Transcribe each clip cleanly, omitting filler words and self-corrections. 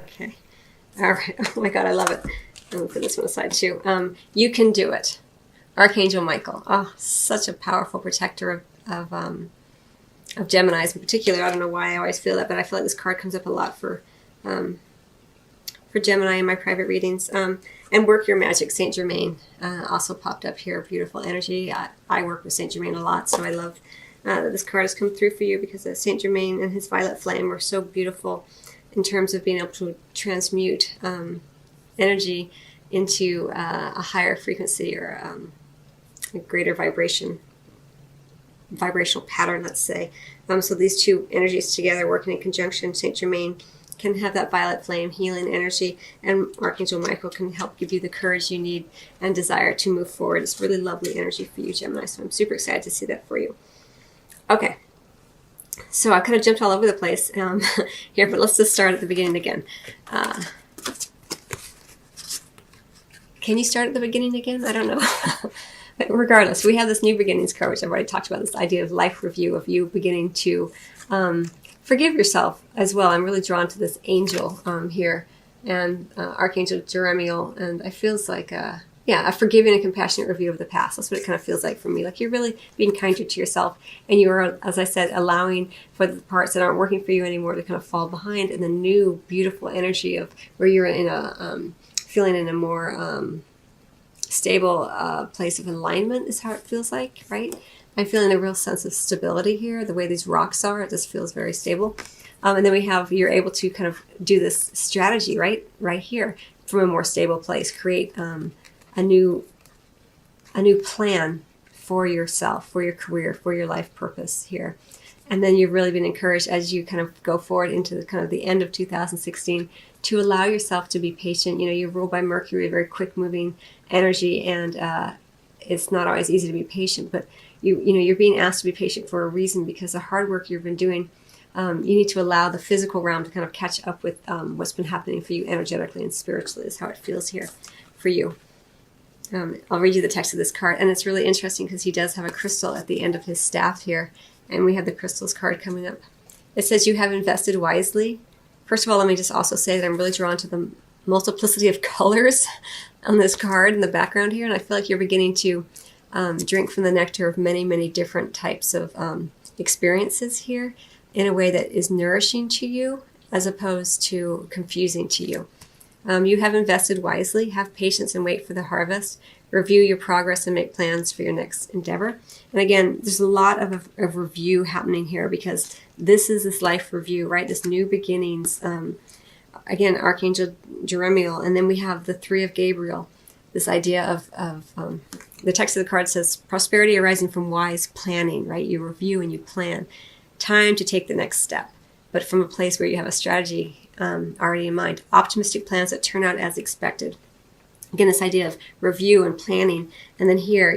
Okay. All right. Oh my God, I love it. I'm going to put this one aside too. You can do it. Archangel Michael. Oh, such a powerful protector of Geminis in particular. I don't know why I always feel that, but I feel like this card comes up a lot for Gemini in my private readings. And Work Your Magic, Saint Germain, also popped up here. Beautiful energy. I work with Saint Germain a lot, so I love that this card has come through for you, because Saint Germain and his violet flame are so beautiful in terms of being able to transmute energy into a higher frequency, or a greater vibrational pattern, let's say. So these two energies together working in conjunction, Saint Germain can have that violet flame healing energy, and Archangel Michael can help give you the courage you need and desire to move forward. It's really lovely energy for you, Gemini, so I'm super excited to see that for you. Okay, so I kind of jumped all over the place here, but let's just start at the beginning again. Can you start at the beginning again? I don't know. But regardless, we have this new beginnings card, which I've already talked about, this idea of life review, of you beginning to forgive yourself as well. I'm really drawn to this angel here, and Archangel Jeremiel, and it feels like a forgiving and compassionate review of the past. That's what it kind of feels like for me. Like you're really being kinder to yourself, and you are, as I said, allowing for the parts that aren't working for you anymore to kind of fall behind, and the new beautiful energy of where you're in a feeling in a more stable place of alignment is how it feels like, right? I'm feeling a real sense of stability here. The way these rocks are, it just feels very stable. And then you're able to kind of do this strategy right here from a more stable place, create a new plan for yourself, for your career, for your life purpose here. And then you've really been encouraged as you kind of go forward into the end of 2016 to allow yourself to be patient. You know, you're ruled by Mercury, a very quick moving energy, and it's not always easy to be patient, but you're being asked to be patient for a reason, because the hard work you've been doing, you need to allow the physical realm to kind of catch up with what's been happening for you energetically and spiritually, is how it feels here for you. I'll read you the text of this card, and it's really interesting because he does have a crystal at the end of his staff here, and we have the crystals card coming up. It says, you have invested wisely. First of all, let me just also say that I'm really drawn to the multiplicity of colors on this card in the background here, and I feel like you're beginning to drink from the nectar of many, many different types of experiences here in a way that is nourishing to you as opposed to confusing to you. You have invested wisely. Have patience and wait for the harvest. Review your progress and make plans for your next endeavor. And again, there's a lot of review happening here, because this is this life review, right? This new beginnings. Again, Archangel Jeremiel, and then we have the Three of Gabriel. This idea of the text of the card says, prosperity arising from wise planning, right? You review and you plan. Time to take the next step, but from a place where you have a strategy already in mind. Optimistic plans that turn out as expected. Again, this idea of review and planning. And then here,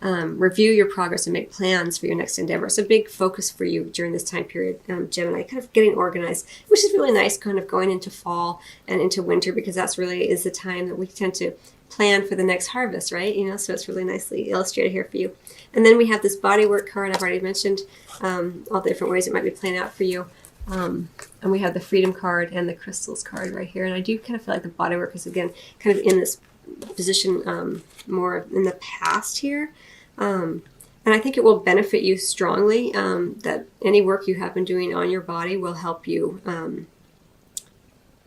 review your progress and make plans for your next endeavor. It's a big focus for you during this time period, Gemini, kind of getting organized, which is really nice, kind of going into fall and into winter, because that's really is the time that we tend to plan for the next harvest, right? So it's really nicely illustrated here for you. And then we have this bodywork card. I've already mentioned all the different ways it might be playing out for you. And we have the Freedom card and the Crystals card right here. And I do kind of feel like the bodywork is, again, kind of in this position more in the past here. And I think it will benefit you strongly, that any work you have been doing on your body will help you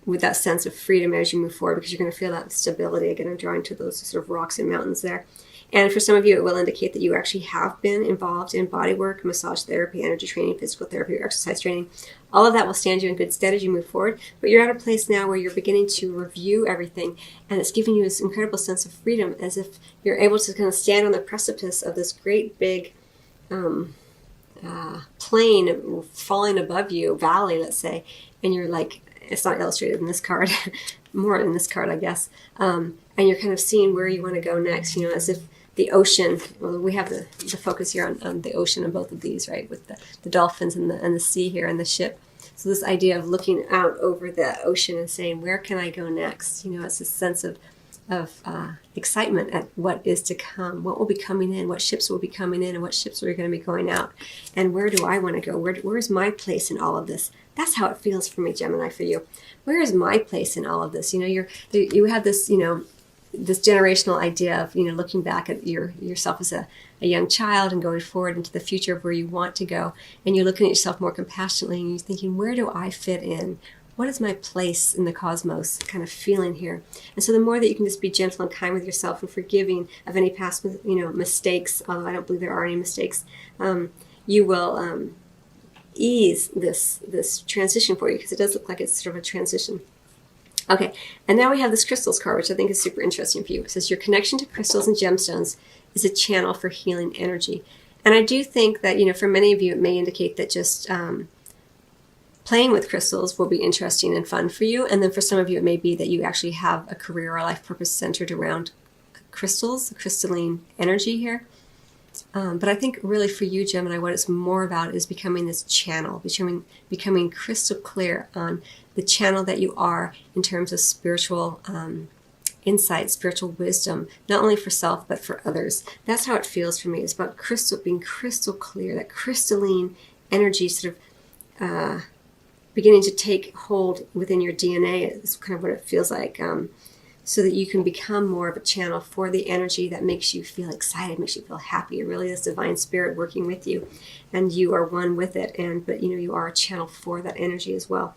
with that sense of freedom as you move forward, because you're going to feel that stability. Again, I'm drawing to those sort of rocks and mountains there. And for some of you, it will indicate that you actually have been involved in body work, massage therapy, energy training, physical therapy, or exercise training. All of that will stand you in good stead as you move forward. But you're at a place now where you're beginning to review everything, and it's giving you this incredible sense of freedom, as if you're able to kind of stand on the precipice of this great big plane falling above you, valley, let's say, and you're like, it's not illustrated in this card, more in this card, I guess, and you're kind of seeing where you want to go next, as if the ocean, well, we have the focus here on the ocean in both of these, right, with the dolphins and the sea here and the ship. So this idea of looking out over the ocean and saying, where can I go next? It's this sense of excitement at what is to come, what will be coming in, what ships will be coming in, and what ships are going to be going out, and where do I want to go? Where's my place in all of this? That's how it feels for me, Gemini, for you. Where is my place in all of this? You have this, this generational idea of, looking back at yourself as a young child and going forward into the future of where you want to go. And you're looking at yourself more compassionately and you're thinking, where do I fit in? What is my place in the cosmos kind of feeling here? And so the more that you can just be gentle and kind with yourself and forgiving of any past, mistakes, although I don't believe there are any mistakes, you will ease this transition for you, because it does look like it's sort of a transition. Okay, and now we have this crystals card, which I think is super interesting for you. It says your connection to crystals and gemstones is a channel for healing energy. And I do think that, for many of you, it may indicate that just playing with crystals will be interesting and fun for you. And then for some of you, it may be that you actually have a career or a life purpose centered around crystals, crystalline energy here. But I think really for you, Gemini, what it's more about is becoming this channel, becoming crystal clear on the channel that you are in terms of spiritual insight, spiritual wisdom, not only for self, but for others. That's how it feels for me. It's about being crystal clear, that crystalline energy sort of beginning to take hold within your DNA is kind of what it feels like. So that you can become more of a channel for the energy that makes you feel excited, makes you feel happy. It really is divine spirit working with you, and you are one with it. But you are a channel for that energy as well.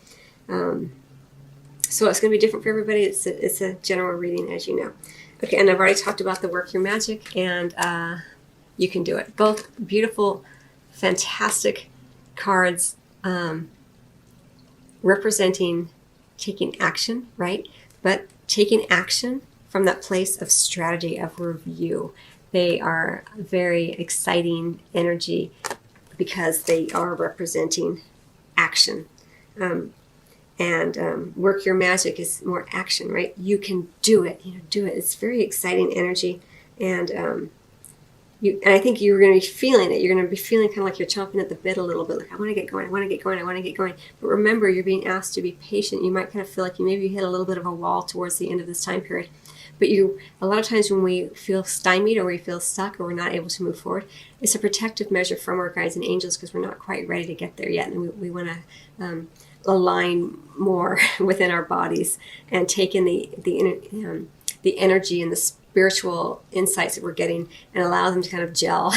So it's going to be different for everybody. It's a general reading, as you know. Okay, and I've already talked about the Work Your Magic, and you can do it. Both beautiful, fantastic cards representing taking action, right? But taking action from that place of strategy, of review. They are very exciting energy because they are representing action. Work Your Magic is more action, right? You can do it. Do it. It's very exciting energy. And I think you're going to be feeling it. You're going to be feeling kind of like you're chomping at the bit a little bit, like I want to get going, I want to get going, I want to get going. But remember, you're being asked to be patient. You might kind of feel like you maybe hit a little bit of a wall towards the end of this time period. But a lot of times when we feel stymied or we feel stuck or we're not able to move forward, it's a protective measure from our guides and angels because we're not quite ready to get there yet. And we want to align more within our bodies and take in the energy and the spiritual insights that we're getting and allow them to kind of gel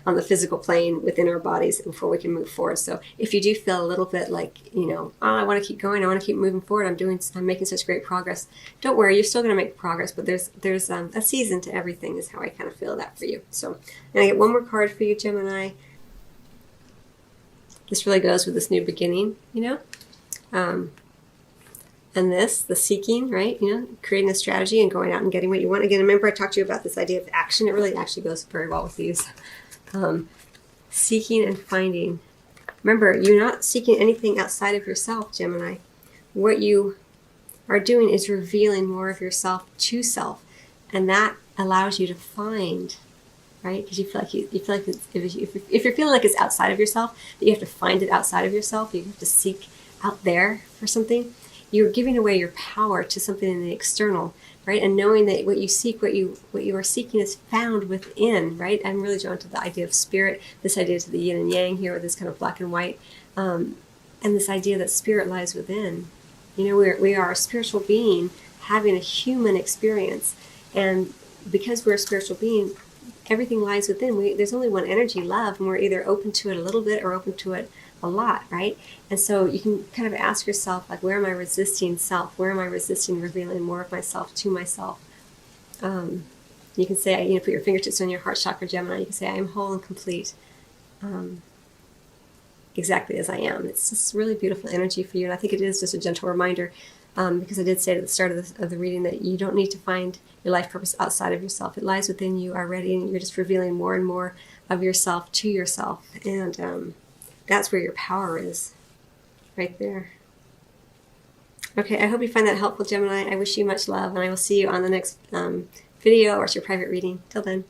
on the physical plane within our bodies before we can move forward. So if you do feel a little bit like, I want to keep going, I want to keep moving forward, I'm making such great progress, don't worry, you're still going to make progress, but there's a season to everything is how I kind of feel that for you. So I'm going to get one more card for you, Gemini. This really goes with this new beginning, and the seeking, right? Creating a strategy and going out and getting what you want. Again, remember I talked to you about this idea of action. It really actually goes very well with these. Seeking and finding. Remember, you're not seeking anything outside of yourself, Gemini. What you are doing is revealing more of yourself to self. And that allows you to find, right? Because you feel like if you're feeling like it's outside of yourself, that you have to find it outside of yourself, you have to seek out there for something, you're giving away your power to something in the external, right? And knowing that what you seek, what you are seeking is found within, right? I'm really drawn to the idea of spirit, this idea to the yin and yang here, with this kind of black and white, and this idea that spirit lies within. We are a spiritual being having a human experience, and because we're a spiritual being, everything lies within. There's only one energy, love, and we're either open to it a little bit or open to it a lot, right? And so you can kind of ask yourself, like, where am I resisting self? Where am I resisting revealing more of myself to myself? You can say, put your fingertips on your heart chakra, Gemini. You can say, I am whole and complete, exactly as I am. It's just really beautiful energy for you. And I think it is just a gentle reminder, because I did say at the start of the reading that you don't need to find your life purpose outside of yourself. It lies within you already, and you're just revealing more and more of yourself to yourself. And that's where your power is, right there. Okay, I hope you find that helpful, Gemini. I wish you much love, and I will see you on the next video or it's your private reading. Till then.